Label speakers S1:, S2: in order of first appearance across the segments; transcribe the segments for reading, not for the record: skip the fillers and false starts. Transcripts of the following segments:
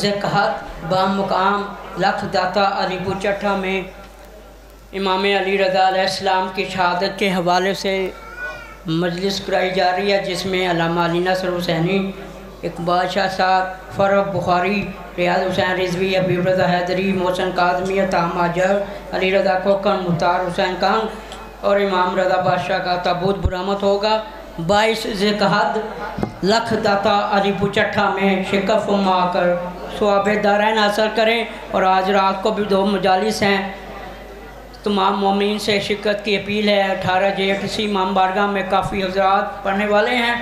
S1: ज़कात बामुकाम लख दाता अलीपुर चट्ठा में इमाम अली रज़ा अलैहिस्सलाम की शहादत के हवाले से मजलिस कराई जा रही है, जिसमें अल्लामा अली नसर हुसैनी, इकबाल शाह साहब, फ़रूक बुखारी, रियाज हुसैन रिजवी, हबीब रज़ा हैदरी, मोहसन काज़मी, ताम आजर, अली रज़ा कोकन, मुख्तार हुसैन खान और इमाम रज़ा बादशाह का ताबूत बरामद होगा। 22 ज़िलक़अदा लख दाता अलीपुर चट्ठा में शिकफ फरमा कर सवाब दारैन हासिल करें। और आज रात को भी 2 मजालिस हैं, तमाम मोमिन से शिरकत की अपील है। 18 जेठ इसी इमाम बारगाह में काफ़ी हज़रात पढ़ने वाले हैं,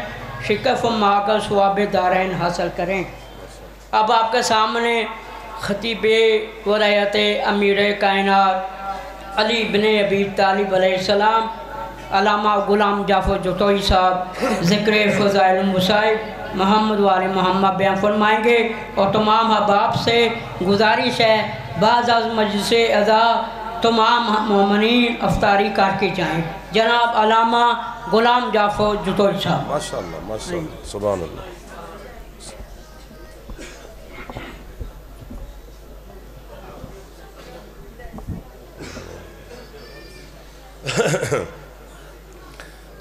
S1: शिकफ फरमा कर सवाब दारैन हासिल करें। अब आपके सामने खतीब वलायत अमीर कायनात अली इब्ने अबी तालिब अलैहिस्सलाम अल्लामा गुलाम जाफ़र जतोई साहब ज़िक्र फ़ज़ाइल मुसाइब मोहम्मद वाले मोहम्मद बयान फरमाएँगे। और तमाम अहबाब से गुजारिश है, बाज़ अज़ मजलिस अज़ा तमाम मोमिनीन अफ्तारी करके जाएँ। जनाब अल्लामा गुलाम जाफ़र जतोई साहब।
S2: माशाअल्लाह माशाअल्लाह, सुभान अल्लाह।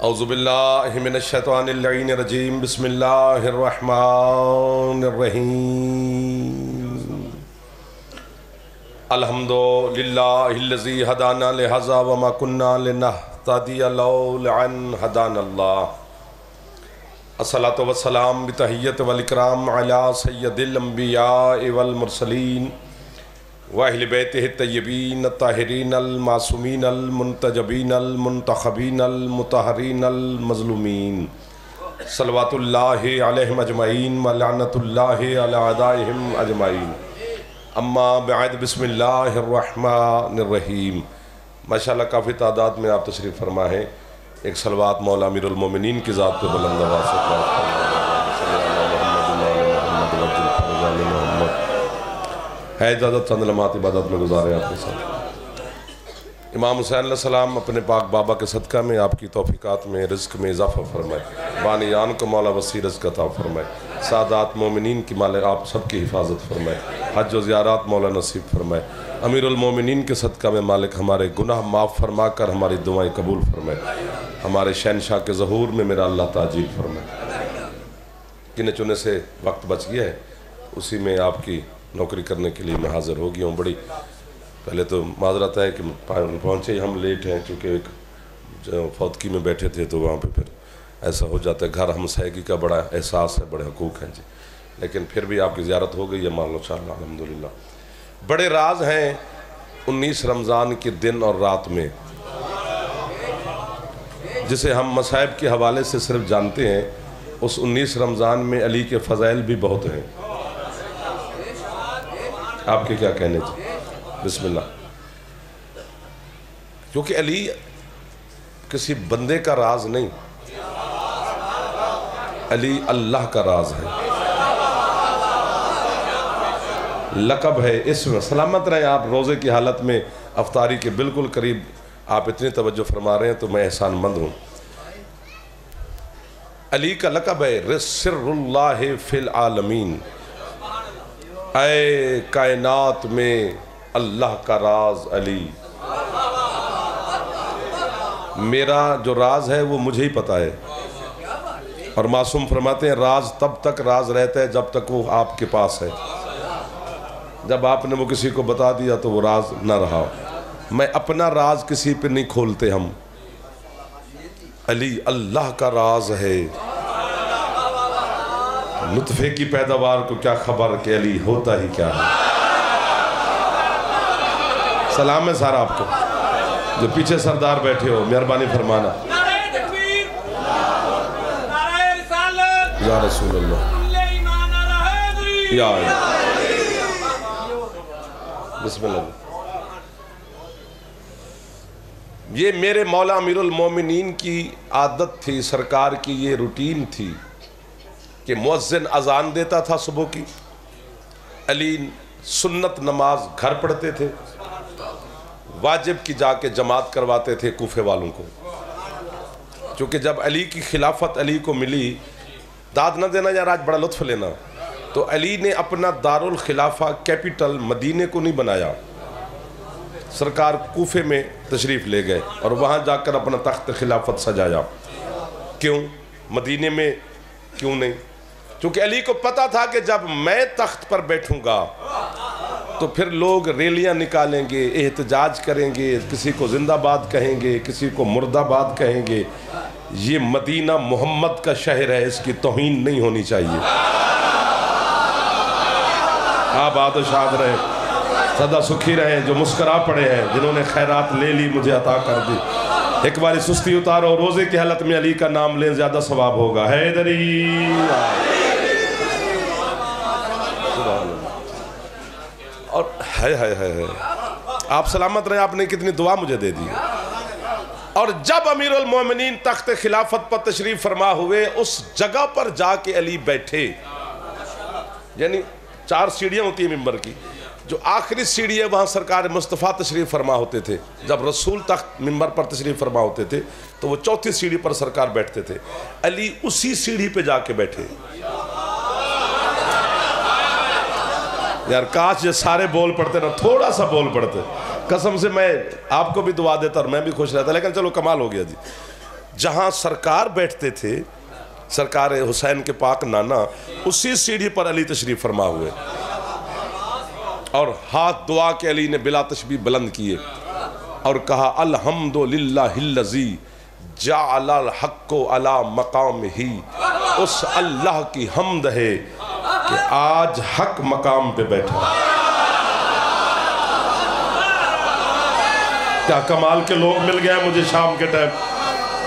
S2: औज़ुबिल्लाहि मिनश्शैतानिर रजीम, बिस्मिल्लाहिर रहमानिर रहीम। अल्हम्दुलिल्लाहिल्लज़ी हदाना लिहाज़ा व मा कुन्ना लिनहतदिया लौला अन हदानल्लाह। अस्सलातु वस्सलाम बितहिय्यत वल इकराम अला सय्यदिल अंबिया वल मुरसलीन व अहले बैतिहि तय्यबीन ताहिरीन अल मासूमीन अल मुंतजबीन अल मुंतखबीन अल मुतहरीन अल मज़लूमीन सल्लवातुल्लाहि अलैहिम अजमईन व लानतुल्लाहि अला अदाइहिम अजमईन। अम्मा बअद, बिस्मिल्लाहिर रहमानिर रहीम। माशाअल्लाह काफ़ी तादाद में आप तशरीफ़ फरमा है। एक सलवात मौला अमीरुल मोमिनीन की ज़ात पे बुलंद आवाज़ से है इजाज़त चंद लम्हात इबादत में गुजारे आपके साथ। इमाम हुसैन अलैहिस्सलाम अपने पाक बाबा के सदक़ा में आपकी तौफ़ीक़ात में रिज़्क़ में इजाफ़ा फरमाए, बानियान को मौला वसी रिज़्क़ अता फरमाए, सादात मोमिनीन की माले आप सबकी हिफाजत फरमाए, हज व ज़ियारत मौला नसीब फरमाए। अमीरुल मोमिनीन के सदक़ा में मालिक हमारे गुनाह माफ़ फरमा कर हमारी दुआएं कबूल फरमाए, हमारे शहनशाह के ज़हूर में मेरा अल्लाह ताजील फरमाए। गिने चुने से वक्त बच गया है, उसी में आपकी नौकरी करने के लिए मैं हाज़िर हो गया हूँ। बड़ी पहले तो माजरत है कि पहुँचे हम लेट हैं, क्योंकि एक फौतगी में बैठे थे तो वहाँ पे फिर ऐसा हो जाता है। घर हमसायगी का बड़ा एहसास है, बड़े हकूक़ हैं जी, लेकिन फिर भी आपकी ज़ियारत हो गई है माशाअल्लाह अल्हम्दुलिल्लाह। बड़े राज हैं 19 रमज़ान के दिन और रात में, जिसे हम मसाइब के हवाले से सिर्फ जानते हैं। उस 19 रमज़ान में अली के फ़ज़ाइल भी बहुत हैं। आपके क्या कहने थे? बिस्मिल्लाह। क्योंकि अली किसी बंदे का राज नहीं, अली अल्लाह का राज है, लक़ब है, इसमें सलामत रहे आप। रोज़े की हालत में अफ्तारी के बिल्कुल करीब आप इतनी तवज्जो फरमा रहे हैं तो मैं एहसानमंद हूँ। अली का लक़ब है सिर्रुल्लाह फिल आलमीन, ऐ कायनात में अल्लाह का राज अली। मेरा जो राज है वो मुझे ही पता है। और मासूम फरमाते हैं राज तब तक राज रहता है जब तक वो आपके पास है। जब आपने वो किसी को बता दिया तो वो राज ना रहा। मैं अपना राज किसी पे नहीं खोलते हम, अली अल्लाह का राज है। नुत्फे की पैदावार को क्या खबर कि अली होता ही क्या है। सलाम है सारा आपको, जो पीछे सरदार बैठे हो मेहरबानी फरमाना। या रसूल अल्लाह, या बिस्मिल्लाह। ये मेरे मौला अमीरुल मोमिनीन की आदत थी, सरकार की ये रूटीन थी कि मुअज्जिन अजान देता था सुबह की, अली सुन्नत नमाज घर पढ़ते थे, वाजिब की जाके जमात करवाते थे कूफे वालों को। क्योंकि जब अली की खिलाफत अली को मिली, दाद न देना यार, आज बड़ा लुत्फ़ लेना, तो अली ने अपना दारुल खिलाफा कैपिटल मदीने को नहीं बनाया, सरकार कूफे में तशरीफ़ ले गए और वहाँ जाकर अपना तख्त खिलाफत सजाया। क्यों मदीने में क्यों नहीं? क्योंकि अली को पता था कि जब मैं तख्त पर बैठूंगा तो फिर लोग रैलियां निकालेंगे, एहतजाज करेंगे, किसी को जिंदाबाद कहेंगे, किसी को मुर्दाबाद कहेंगे। ये मदीना मोहम्मद का शहर है, इसकी तौहीन नहीं होनी चाहिए। आप आदशाद रहे, सदा सुखी रहे, जो मुस्करा पड़े हैं, जिन्होंने खैरात ले ली मुझे अता कर दी। एक बारी सुस्ती उतारो, रोजे की हालत में अली का नाम लें, ज्यादा सवाब होगा। हैदरी और है आप सलामत रहे, आपने कितनी दुआ मुझे दे दी। और जब अमीरुल मोमिनीन तख्त खिलाफत पर तशरीफ फरमा हुए, उस जगह पर जाके अली बैठे, यानी 4 सीढ़ियां होती है मिंबर की, जो आखिरी सीढ़ी है वहाँ सरकार मुस्तफ़ा तशरीफ़ फरमा होते थे। जब रसूल तख्त मिंबर पर तशरीफ़ फरमा होते थे तो वो 4थी सीढ़ी पर सरकार बैठते थे। अली उसी सीढ़ी पे जाके बैठे। यार काश ये सारे बोल पड़ते ना, थोड़ा सा बोल पड़ते, कसम से मैं आपको भी दुआ देता और मैं भी खुश रहता। लेकिन चलो कमाल हो गया जी, जहाँ सरकार बैठते थे, सरकार हुसैन के पाक नाना, उसी सीढ़ी पर अली तशरीफ़ फरमा हुए और हाथ दुआ के अली ने बिला तशबीह बुलंद किए और कहा अल्हम्दुलिल्लाहिल्लज़ी जअलल हक्को अला मकाम ही। उस अल्लाह की हम्द है कि आज हक मकाम पे बैठा। क्या कमाल के लोग मिल गए मुझे शाम के टाइम।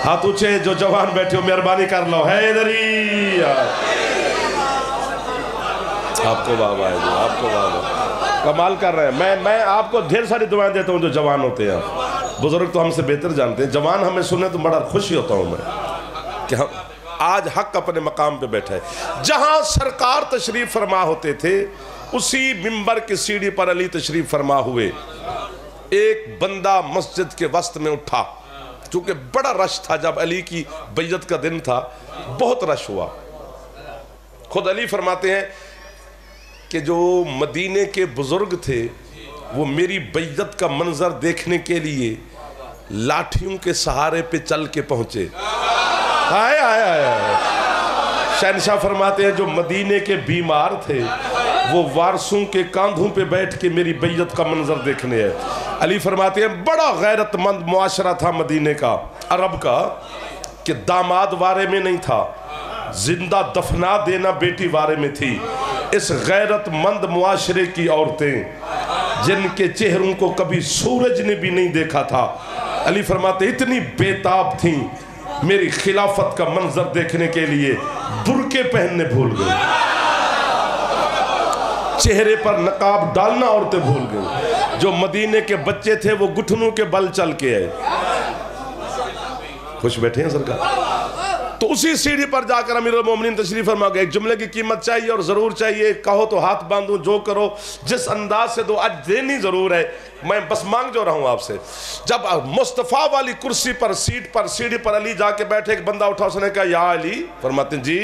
S2: हाथ ऊंचे जो जवान बैठे हो, मेहरबानी कर लो। है इधर ही आपको बाबा है, आपको बाबा कमाल कर रहे हैं। मैं आपको ढेर सारी दुआएं देता हूँ जो जवान होते हैं। बुजुर्ग तो हमसे बेहतर जानते हैं, जवान हमें सुने तो बड़ा खुशी होता हूँ मैं कि हम आज हक अपने मकाम पे बैठा है। जहां सरकार तशरीफ फरमा होते थे उसी मिंबर की सीढ़ी पर अली तशरीफ फरमा हुए। एक बंदा मस्जिद के वस्त में उठा, क्योंकि बड़ा रश था, जब अली की बैयत का दिन था बहुत रश हुआ। खुद अली फरमाते हैं कि जो मदीने के बुजुर्ग थे वो मेरी बैयत का मंजर देखने के लिए लाठियों के सहारे पे चल के पहुंचे। आए आए आए शहनशाह फरमाते हैं जो मदीने के बीमार थे वो वारसों के कांधों पे बैठ के मेरी बैयत का मंजर देखने हैं। अली फरमाते हैं बड़ा गैरतमंद मुआशरा था मदीने का, अरब का, कि दामाद वारे में नहीं था, जिंदा दफना देना बेटी वारे में थी। इस गैरतमंद मुआशरे की औरतें जिनके चेहरों को कभी सूरज ने भी नहीं देखा था, अली फरमाते इतनी बेताब थीं, मेरी खिलाफत का मंजर देखने के लिए बुर्के पहनने भूल गई, चेहरे पर नकाब डालना औरतें भूल गई। जो मदीने के बच्चे थे वो घुटनों के बल चल के आए। खुश बैठे हैं सरकार। तो उसी सीढ़ी पर जाकर अमीरुल मोमिनीन तशरीफ फरमा गए। एक जुमले की कीमत चाहिए और ज़रूर चाहिए, कहो तो हाथ बांधूं, जो करो जिस अंदाज से दो, आज देनी ज़रूर है। मैं बस मांग जो रहा हूँ आपसे। जब मुस्तफ़ा वाली कुर्सी पर, सीट पर, सीढ़ी पर अली जाके बैठे, एक बंदा उठा, उसने कहा या अली, फरमाते जी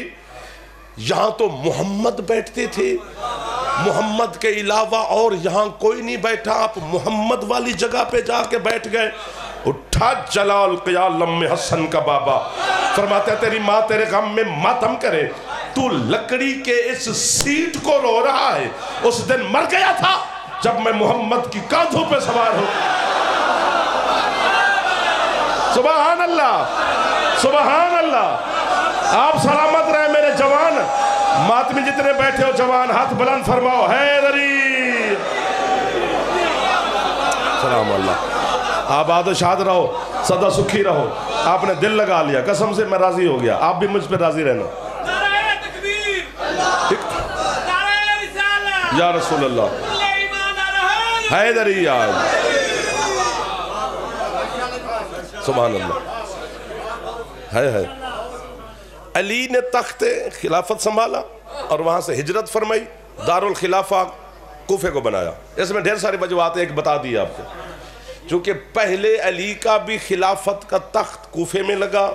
S2: यहाँ तो मोहम्मद बैठते थे, मोहम्मद के अलावा और यहाँ कोई नहीं बैठा, आप मोहम्मद वाली जगह पे जाके बैठ गए। उठा जलाल क़िया लम्हे हसन का बाबा, फरमाते तेरी माँ तेरे गम में मातम करे, तू लकड़ी के इस सीट को रो रहा है, उस दिन मर गया था जब मैं मोहम्मद की कांधों पे सवार हूं। सुभान अल्लाह, सुभान अल्लाह। आप सलामत रहे मेरे जवान, मातमी जितने बैठे हो जवान हाथ बुलंद फरमाओ। हैदरी सलाम अल्लाह। आबाद व शाद रहो, सदा सुखी रहो। आपने दिल लगा लिया, कसम से मैं राजी हो गया, आप भी मुझ पे राजी रहना। या रसूल अल्लाह, हैदरी यार, सुभान अल्लाह। है अली ने तख्त खिलाफत संभाला और वहां से हिजरत फरमाई, दारुल खिलाफा कूफे को बनाया। इसमें ढेर सारी वजूहात एक बता दी आपको, क्योंकि पहले अली का भी खिलाफत का तख्त कूफे में लगा,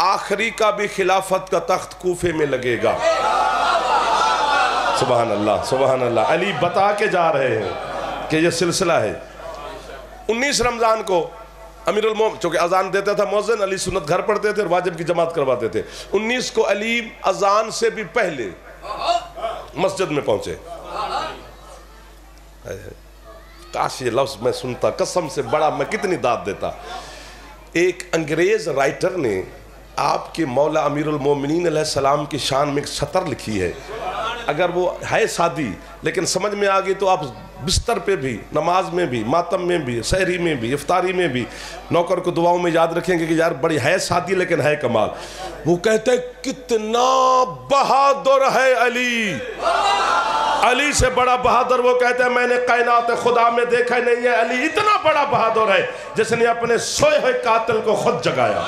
S2: आखिरी का भी खिलाफत का तख्त कूफे में लगेगा। सुभान अल्लाह सुभान अल्लाह। अली बता के जा रहे हैं कि ये सिलसिला है। 19 रमज़ान को अमीरुल मोमिनीन, चूँकि अजान देता था मौज़िन, अली सुन्नत घर पढ़ते थे और वाजिब की जमात करवाते थे। 19 को अली अजान से भी पहले मस्जिद में पहुँचे। काश ये लफ्ज़ मैं सुनता, कसम से बड़ा मैं कितनी दाद देता। एक अंग्रेज़ राइटर ने आपके मौला अमीरुल मोमिनीन अलैहिस्सलाम की शान में एक सतर लिखी है। अगर वो है सादी लेकिन समझ में आ गई तो आप बिस्तर पे भी, नमाज में भी, मातम में भी, सहरी में भी, इफ्तारी में भी नौकर को दुआओं में याद रखेंगे कि यार बड़ी है सादी लेकिन है कमाल। वो कहते हैं कितना बहादुर है अली, अली से बड़ा बहादुर। वो कहते हैं मैंने कायनात खुदा में देखा नहीं है, अली इतना बड़ा बहादुर है जिसने अपने सोए हुए कातिल को खुद जगाया।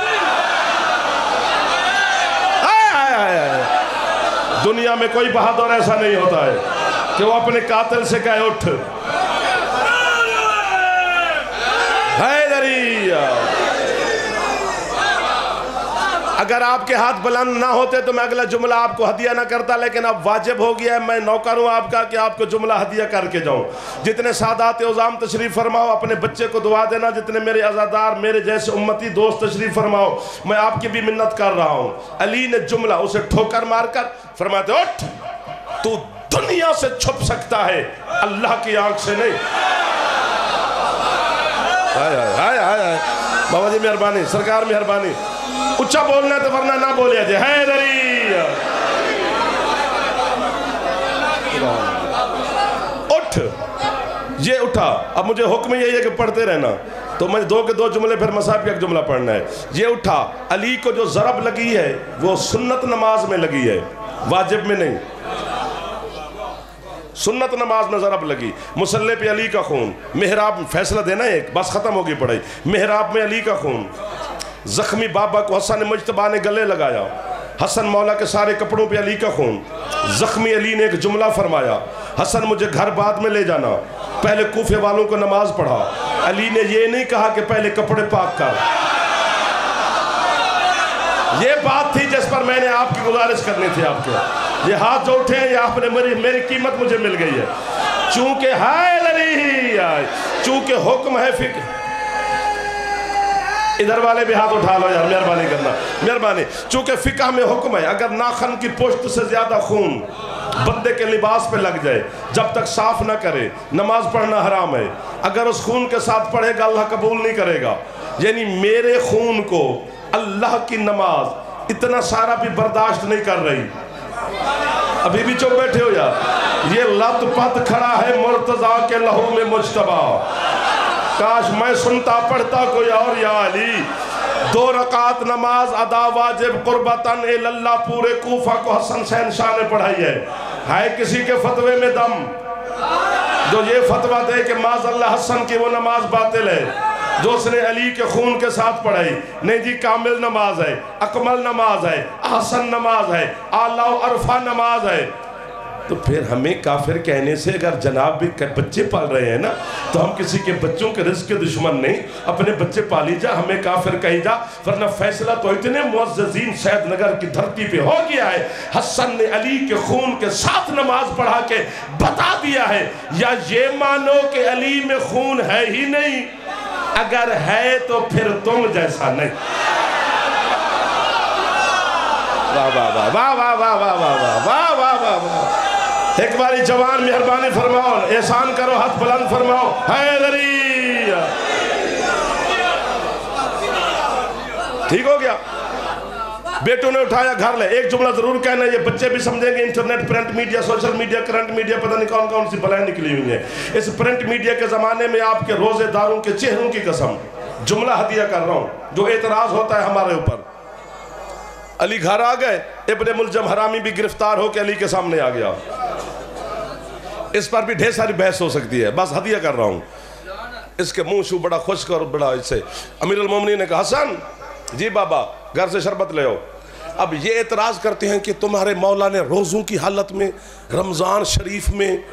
S2: दुनिया में कोई बहादुर ऐसा नहीं होता है कि वो अपने कातिल से कहे उठ। हैदरी, अगर आपके हाथ बुलंद ना होते तो मैं अगला जुमला आपको हदिया ना करता, लेकिन अब वाजिब हो गया है, मैं नौकर हूं आपका कि आपको जुमला हदिया करके जाऊं। जितने सादात उज़ाम तशरीफ फरमाओ, अपने बच्चे को दुआ देना। जितने मेरे अज़ादार, मेरे जैसे उम्मती दोस्त तशरीफ फरमाओ, मैं आपकी भी मिन्नत कर रहा हूं। अली ने जुमला उसे ठोकर मारकर फरमाते उठ, तू दुनिया से छुप सकता है, अल्लाह की आंख से नहीं। हाय हाय हाय हाय, बाबा जी मेहरबानी, सरकार मेहरबानी। उच्चा बोलना तो वरना ना बोलिया जाए। हैदरी उठ, ये उठा। अब मुझे हुक्म यही है कि पढ़ते रहना, तो मैं 2 के 2 जुमले फिर मसाहब का एक जुमला पढ़ना है। ये उठा, अली को जो ज़रब लगी है वो सुन्नत नमाज में लगी है, वाजिब में नहीं। सुन्नत नमाज में ज़रब लगी। मुसल्ले पे अली का खून, मेहराब फैसला देना है एक, बस ख़त्म होगी पढ़ाई। मेहराब में अली का खून, जख्मी बाबा को हसन मुज्तबा ने गले लगाया, हसन मौला के सारे कपड़ों पे अली का खून। जख्मी अली ने एक जुमला फरमाया, हसन मुझे घर बाद में ले जाना, पहले कूफे वालों को नमाज पढ़ा। अली ने ये नहीं कहा कि पहले कपड़े पाक कर। ये बात थी जिस पर मैंने आपकी गुजारिश करनी थी। आपके ये हाथ जो उठे हैं, आपने मेरी कीमत मुझे मिल गई है। चूंकि है, चूंकि हुक्म है फिक्र। इधर वाले भी हाथ उठा लो यार, मेहरबानी करना, मेहरबानी। चूंकि फिका में हुक्म है, अगर नाखन की पुश्त से ज्यादा खून बंदे के लिबास पे लग जाए, जब तक साफ ना करे, नमाज पढ़ना हराम है। अगर उस खून के साथ पढ़ेगा, अल्लाह कबूल नहीं करेगा। यानी मेरे खून को अल्लाह की नमाज इतना सारा भी बर्दाश्त नहीं कर रही। अभी भी चुप बैठे हो यार। ये लत पत खड़ा है मुर्तजा के लहू में मुज्तबा। काश मैं सुनता पढ़ता कोई और। या अली 2 रकात नमाज अदा वाजिब कुर्बतन इल्लल्लाह, पूरे कूफा को हसन शहनशाह ने पढ़ाई है किसी के फतवे में दम जो ये फतवा दे कि माज़अल्लाह हसन की वो नमाज बातिल है जो उसने अली के खून के साथ पढ़ाई? नहीं जी, कामिल नमाज है, अकमल नमाज है, अहसन नमाज है, आला अरफा नमाज है। तो फिर हमें काफिर कहने से, अगर जनाब भी बच्चे पाल रहे हैं ना, तो हम किसी के बच्चों के रिज़्क़ के दुश्मन नहीं, अपने बच्चे पाली जा, हमें काफिर कही जा। वरना फैसला तो इतने मुअज़्ज़ज़ीन सैयदनगर की धरती पे हो गया है, हसन ने अली के खून के साथ नमाज पढ़ा के बता दिया है। या ये मानो कि अली में खून है ही नहीं, अगर है तो फिर तुम जैसा नहीं। वाह वाह वाह वाह वाह वाह वाह वाह वाह वाह वाह वाह। एक बारी जवान मेहरबानी फरमाओ, एहसान करो, हाथ बुलंद फरमाओ। हैदरी, ठीक हो गया। बेटों ने उठाया, घर ले। एक जुमला जरूर कहना, ये बच्चे भी समझेंगे। Internet, print media, social media, current media, पता नहीं कौन कौन सी बलाएं निकली हुई है। इस प्रिंट मीडिया के जमाने में आपके रोजेदारों के चेहरों की कसम जुमला हदिया कर रहा हूं जो एतराज होता है हमारे ऊपर। अली घर आ गए, इब्ने मुलजम हरामी भी गिरफ्तार होकर अली के सामने आ गया। इस पर भी ढेर सारी बहस हो सकती है, बस हदिया कर रहा हूं। इसके मुंह शू बड़ा खुश्क और बड़ा इससे। अमीरुल मोमिनीन ने कहा, हसन जी बाबा, घर से शरबत ले आओ। अब ये एतराज करते हैं कि तुम्हारे मौला ने रोज़ों की हालत में रमज़ान शरीफ में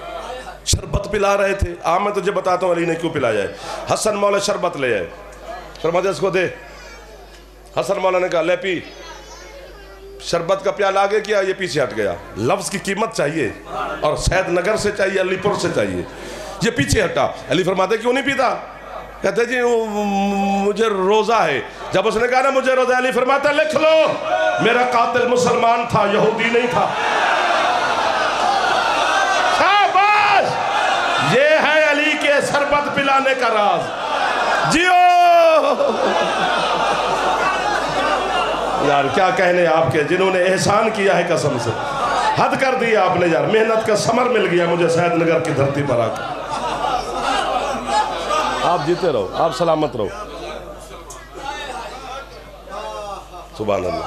S2: शरबत पिला रहे थे। मैं तुझे बताता हूँ अली ने क्यों पिलाया है। हसन मौला शरबत ले आए, शरबत इसको दे। हसन मौला ने कहा, ले पी। शरबत का प्याला आगे किया, ये पीछे हट गया। लफ्ज़ की कीमत चाहिए और सैद नगर से चाहिए, अलीपुर से चाहिए, ये पीछे हटा। अली फरमाते क्यों नहीं पीता? कहते जी मुझे रोज़ा है। जब उसने कहा ना मुझे रोज़ा, अली फरमाता लिख लो मेरा कातिल मुसलमान था, यहूदी नहीं था। शाबाश, ये है अली के शरबत पिलाने का राज। जियो यार, क्या कहने आपके, जिन्होंने एहसान किया है कसम से, हद कर दिया आपने यार। मेहनत का समर मिल गया मुझे सैयद नगर की धरती पर आकर। आप जीते रहो, आप सलामत रहो। सुभान अल्लाह।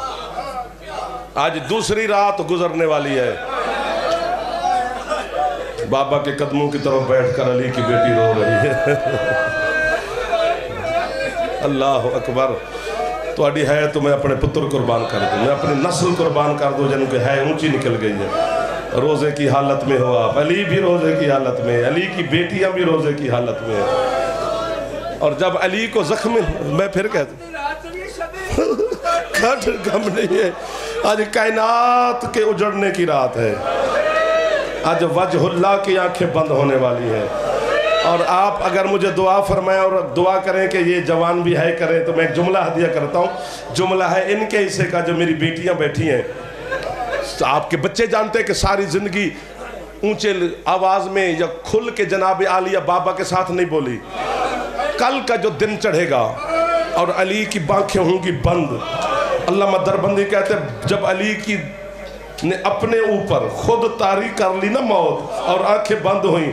S2: आज दूसरी रात गुजरने वाली है। बाबा के कदमों की तरफ बैठकर अली की बेटी रो रही है। अल्लाह अकबर। थोड़ी है तो मैं अपने पुत्र कुर्बान कर दूँ, मैं अपनी नस्ल कुर्बान कर दूँ जिनकी है ऊंची निकल गई है। रोज़े की हालत में हो आप, अली भी रोज़े की हालत में, अली की बेटियां भी रोज़े की हालत में है। और जब अली को जख्म, मैं फिर कहता गम नहीं है, आज कायनात के उजड़ने की रात है। आज वजहुल्लाह की आंखें बंद होने वाली है। और आप अगर मुझे दुआ फरमाएं और दुआ करें कि ये जवान भी है करें, तो मैं एक जुमला हदिया करता हूँ। जुमला है इनके हिस्से का, जो मेरी बेटियां बैठी हैं। तो आपके बच्चे जानते हैं कि सारी ज़िंदगी ऊंचे आवाज़ में या खुल के जनाब आलिया बाबा के साथ नहीं बोली। कल का जो दिन चढ़ेगा और अली की बाँखें होंगी बंद। अल्लामा दरबंदी कहते जब अली की ने अपने ऊपर खुद तारी कर ली ना मौत और आंखें बंद हुई,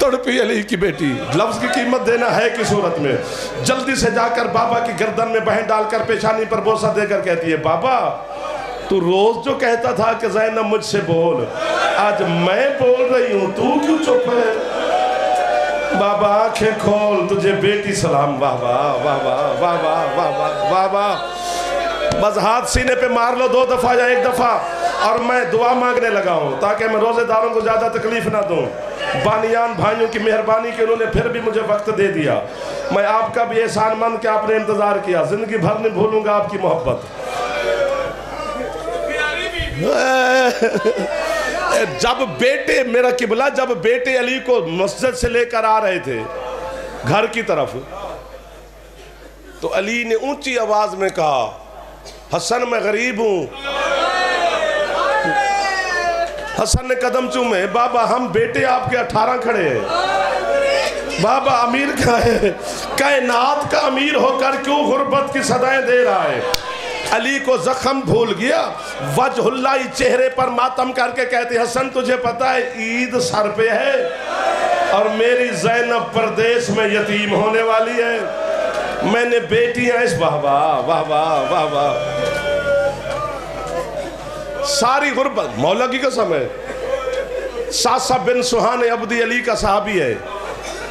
S2: तड़पी अली की बेटी। लफ्ज़ की कीमत देना है की सूरत में, जल्दी से जाकर बाबा की गर्दन में बहन डालकर पेशानी पर बोसा देकर कहती है, बाबा तू रोज जो कहता था कि ज़ैनब मुझसे बोल, आज मैं बोल रही हूँ, तू क्यों चुप है? बाबा आंखें खोल, तुझे बेटी सलाम। वाह वाह वाह वाह वाह वाह वाह वाह वाह। बस हाथ सीने पे मार लो 2 दफ़ा या 1 दफ़ा, और मैं दुआ मांगने लगा हूँ ताकि मैं रोज़ेदारों को ज़्यादा तकलीफ ना दूँ। बानियान भाइयों की मेहरबानी कि उन्होंने फिर भी मुझे वक्त दे दिया। मैं आपका भी एहसानमंद कि आपने इंतज़ार किया। ज़िंदगी भर नहीं भूलूंगा आपकी मोहब्बत। जब बेटे, मेरा किबला, जब बेटे अली को मस्जिद से लेकर आ रहे थे घर की तरफ, तो अली ने ऊंची आवाज में कहा, हसन मैं गरीब हूं। हसन ने कदम चूमे, बाबा हम बेटे आपके 18 खड़े हैं। बाबा अमीर का है, कायनात का अमीर होकर क्यों गुर्बत की सदाएं दे रहा है? अली को जख्म भूल गया, वजहुल्लाह चेहरे पर मातम करके कहते, हसन तुझे पता है ईद सर पे है और मेरी ज़ैनब परदेश में यतीम होने वाली है। मैंने बेटियां इस, वाह वाह वाह वाह वाह वाह, सारी गुर्बत। मौला की कसम है, सासा बिन सुहान अब्दी अली का सहाबी है।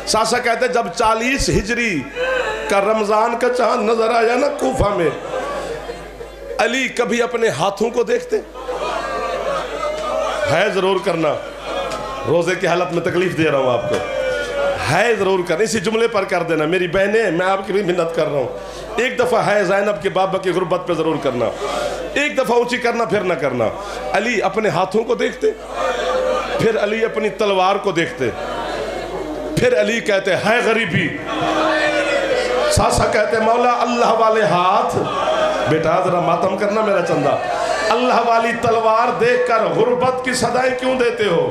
S2: सासा कहते जब 40 हिजरी का रमजान का चांद नजर आया ना कूफा में, अली कभी अपने हाथों को देखते? है जरूर करना, रोजे की हालत में तकलीफ दे रहा हूं आपको, है जरूर करना। इसी जुमले पर कर देना, मेरी बहनें, मैं आपकी भी मिन्नत कर रहा हूं। एक दफा है ज़ैनब के बाबा की गुर्बत पे जरूर करना, एक दफा ऊंची करना फिर ना करना। अली अपने हाथों को देखते, फिर अली अपनी तलवार को देखते, फिर अली कहते है गरीबी। सासा कहते मौला अल्लाह वाले हाथ, बेटा जरा मातम करना मेरा चंदा, अल्लाह वाली तलवार देखकर गुर्बत की सदाएं क्यों देते हो?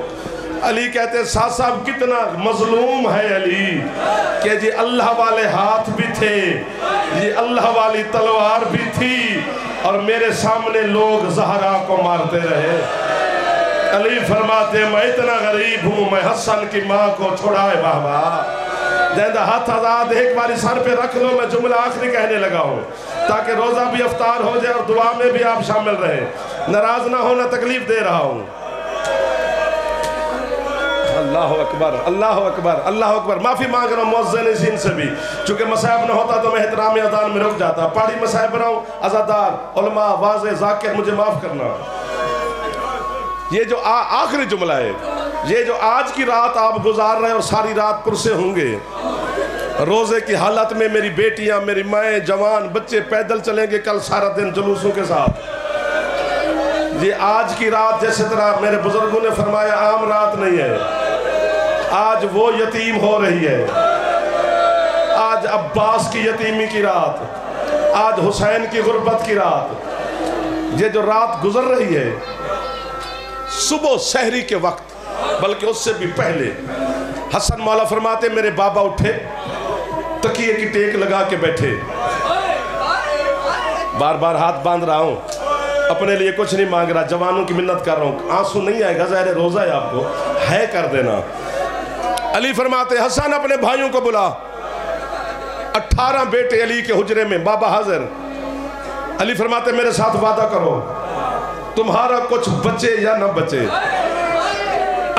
S2: अली कहते साहब साहब कितना मजलूम है अली कि जी अल्लाह वाले हाथ भी थे, ये अल्लाह वाली तलवार भी थी और मेरे सामने लोग ज़हरा को मारते रहे। अली फरमाते मैं इतना गरीब हूँ, मैं हसन की माँ को छुड़ाए बाबा। जैदा हाथ आजाद एक बारी सर पे रख लो, मैं जुमला आखिरी कहने लगा हूँ ताकि रोज़ा भी अफ्तार हो जाए और दुआ में भी आप शामिल रहे। नाराज ना होना, तकलीफ दे रहा हूँ। अल्लाह अकबर अल्लाह अकबर अल्लाह अकबर। माफ़ी मांग रहा हूँ मुअज़्ज़िन से भी, चूँकि मसाइब ना होता तो मैं एहतराम अज़ान में रुक जाता। पहाड़ी मसाइब रहा हूँ, अज़ादार उलमा वाज़े ज़ाकिर मुझे माफ़ करना। ये जो आखिरी जुमला है, ये जो आज की रात आप गुजार रहे और सारी रात पुरसे होंगे, रोज़े की हालत में मेरी बेटियां, मेरी माएँ, जवान बच्चे पैदल चलेंगे कल सारा दिन जुलूसों के साथ। ये आज की रात जैसे तरह मेरे बुजुर्गों ने फरमाया आम रात नहीं है, आज वो यतीम हो रही है। आज अब्बास की यतीमी की रात, आज हुसैन की गुर्बत की रात। ये जो रात गुजर रही है सुबह सहरी के वक्त, बल्कि उससे भी पहले, हसन मौला फरमाते मेरे बाबा उठे, तकिए की टेक लगा के बैठे। बार बार हाथ बांध रहा हूं, अपने लिए कुछ नहीं मांग रहा, जवानों की मिन्नत कर रहा हूं। आंसू नहीं आएगा, ज़ाहिर रोजा है, आपको है कर देना। अली फरमाते हसन अपने भाइयों को बुला। 18 बेटे अली के हुजरे में, बाबा हाजिर। अली फरमाते मेरे साथ वादा करो, तुम्हारा कुछ बचे या ना बचे,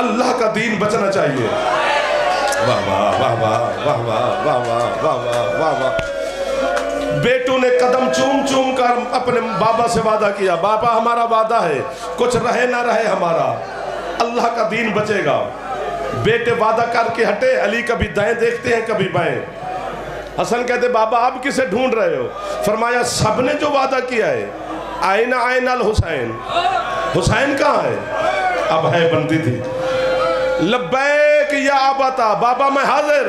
S2: अल्लाह का दीन बचना चाहिए। वाह वाह वाह वाह वाह वाह वाह वाह वाह वाह वाह। बेटों ने कदम चूम चूम कर अपने बाबा से वादा किया, बाबा हमारा वादा है, कुछ रहे ना रहे हमारा, अल्लाह का दीन बचेगा। बेटे वादा करके हटे, अली कभी दाएं देखते हैं कभी बाएं। हसन कहते बाबा आप किसे ढूंढ रहे हो? फरमाया सबने जो वादा किया है, आईना आईना हुसैन, हुसैन कहाँ है? अब है बनती थी, लब्बैक या आबता, बाबा मैं हाजिर।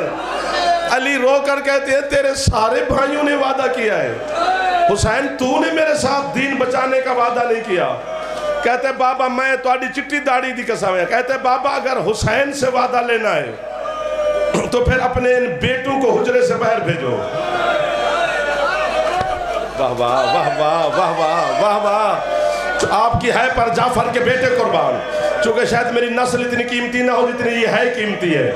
S2: अली रो कर कहते हैं तेरे सारे भाइयों ने वादा किया है, हुसैन तूने मेरे साथ दीन बचाने का वादा नहीं किया। कहते बाबा मैं तुम्हारी चिट्टी दाढ़ी दी कसम है। कहते बाबा अगर हुसैन से वादा लेना है तो फिर अपने इन बेटों को हुजरे से बाहर भेजो। वाह वाह वाह वाह वाह वाह वाह वाह। आपकी है पर जाफर के बेटे कुर्बान, चूंकि शायद मेरी नस्ल इतनी कीमती ना हो जितनी ये है कीमती है,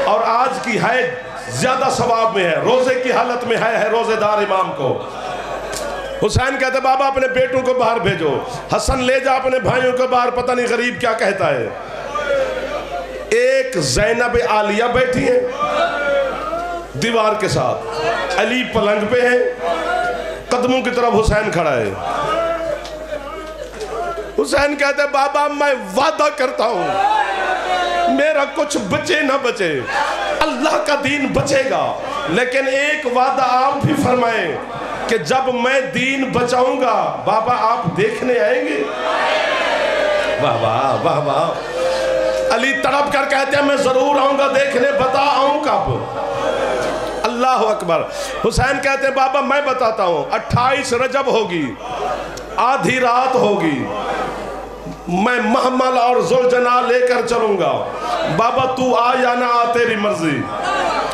S2: और आज की है ज्यादा सवाब में है, रोजे की हालत में है रोजेदार इमाम को। हुसैन कहते बाबा अपने बेटों को बाहर भेजो। हसन ले जा अपने भाइयों को बाहर, पता नहीं गरीब क्या कहता है। एक ज़ैनब आलिया बैठी है दीवार के साथ, अली पलंग पे है, कदमों की तरफ हुसैन खड़ा है। हुसैन कहते बाबा मैं वादा करता हूं मेरा कुछ बचे ना बचे, अल्लाह का दीन बचेगा, लेकिन एक वादा आप भी फरमाएं कि जब मैं दीन बचाऊंगा बाबा आप देखने आएंगे। वाह वाह वाह वाह। अली तड़प कर कहते हैं मैं जरूर आऊंगा देखने, बता आऊं कब? अल्लाह अकबर। हुसैन कहते हैं बाबा मैं बताता हूं, 28 रजब होगी, आधी रात होगी, मैं महमल और जुलजना लेकर चलूंगा, बाबा तू आ या ना आ तेरी मर्जी।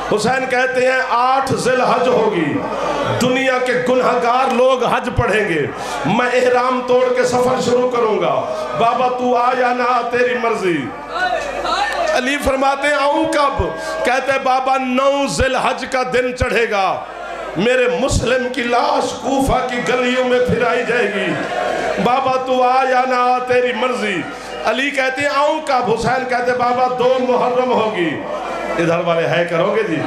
S2: हुसैन कहते हैं 8 ज़िलहज होगी, दुनिया के गुनहगार लोग हज पढ़ेंगे, मैं एहराम तोड़ के सफर शुरू करूंगा, बाबा तू आ या ना आ तेरी मर्जी। अली फरमाते आऊं कब? कहते बाबा 9 ज़िलहज का दिन चढ़ेगा, मेरे मुस्लिम की लाश कूफा की गलियों में फिराई जाएगी, बाबा तू आ या ना आ तेरी मर्जी। अली कहते हैं आऊं कब? हुसैन कहते बाबा 2 मुहर्रम होगी। इधर वाले है करोगे जी,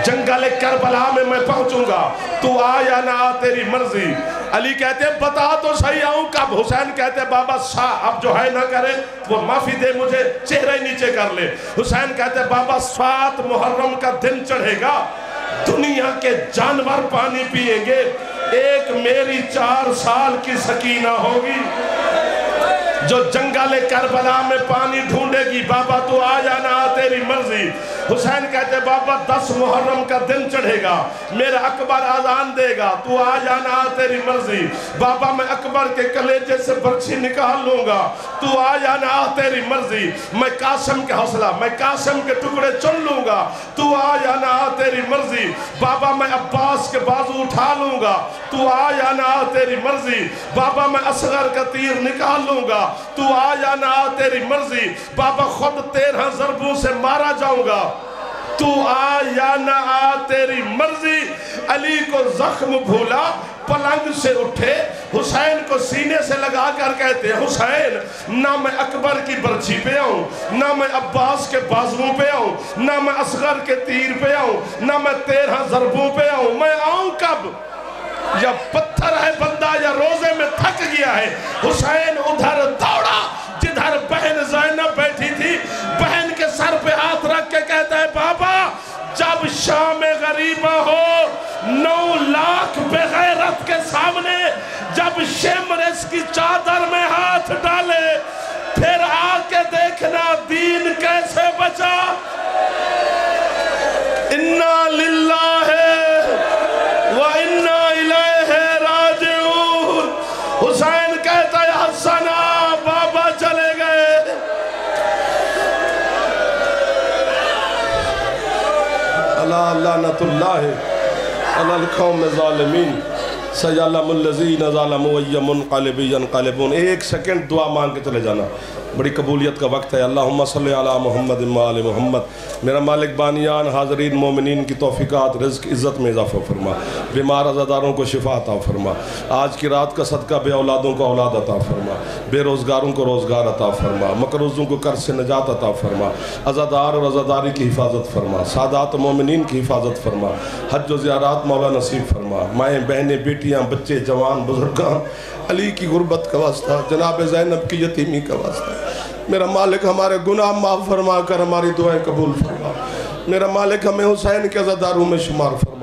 S2: जंगल करबला में मैं पहुंचूंगा, तू आ या ना आ तेरी मर्जी। अली कहते हैं बता तो सही आऊं कब? हुसैन कहते बाबा अब जो है ना करे वो माफी दे मुझे, चेहरे नीचे कर ले। हुसैन कहते बाबा 7 मुहर्रम का दिन चढ़ेगा, दुनिया के जानवर पानी पिएंगे, एक मेरी 4 साल की सकीना होगी जो जंगल करबला में पानी ढूंढेगी, बाबा तू आ जाना तेरी मर्जी। हुसैन कहते बाबा 10 मुहर्रम का दिन चढ़ेगा, मेरा अकबर आजान देगा, तू आ जाना तेरी मर्जी, बाबा मैं अकबर के कलेजे से बर्छी निकाल लूंगा, तू आ जाना तेरी मर्जी। मैं कासिम के हौसला, मैं कासिम के टुकड़े चुन लूंगा, तू आ जाना तेरी मर्जी, बाबा मैं अब्बास के बाजू उठा लूंगा, तू आ जाना तेरी मर्जी, बाबा मैं असगर का तीर निकाल लूंगा, तू आ जाना तेरी मर्जी, बाबा खुद 13 ज़रबों से मारा जाऊंगा, तू आ या ना आ तेरी मर्जी। अली को जख्म भूला, पलंग से उठे, हुसैन को सीने से लगा कर कहते हैं हुसैन ना मैं अकबर की बर्छी पे आऊं, ना मैं अब्बास के बाजुओं पे आऊं, ना मैं असगर के तीर पे आऊं, ना मैं 13 ज़रबों पे आऊं, मैं आऊं कब? या पत्थर है बंदा या रोजे में थक गया है। हुसैन उधर दौड़ा जिधर बहन ज़ैनब बैठी थी, बहन के सर पे हाथ रख के कहता है बाबा शाम गरीबा हो 9 लाख बेगैरत के सामने जब शिमर इसकी चादर में हाथ डाले फिर आके देखना दीन कैसे बचा। इन्ना लिल्लाहि व इन्ना इलैहि राजिऊन। हुसैन कहता है हसना बाबा चले गए। अल्लाह लानतुल्लाहि अलल कौम ज़ालिमीन सयअलमुल्लज़ीना ज़लमू वयमुनक़लिबू यनक़लिबून। एक सेकंड दुआ मांग के चले जाना, बड़ी कबूलियत का वक्त है। अल्लाहुम्मा सल्लि अला मुहम्मद व आले मुहम्मद। मेरा मालिक बानियान हाज़रीन मोमिनीन की तौफ़ीक़ात रिज़्क़ इज़्ज़त में इज़ाफ़ा फरमा, बीमार अज़ादारों को शिफ़ा अता फरमा, आज की रात का सदका बे औलादों को औलाद अता फरमा, बेरोज़गारों को रोज़गार अता फरमा, मकरूज़ों को कर्ज़ से निजात अता फरमा, अज़ादार और अज़ादारी की हिफाजत फरमा, सादात मोमिनीन की हिफाजत फरमा, हज व ज़ियारत मौला नसीब फरमा। माएँ बहनें बेटियाँ बच्चे जवान बुजुर्गान अली की गुर्बत का वास्ता, जनाब ज़ैनब की यतीमी का वास्ता। मेरा मालिक हमारे गुनाह माफ़ फरमा कर हमारी दुआएं कबूल फरमा। मेरा मालिक हमें हुसैन के अज़ादारों में शुमार फरमा।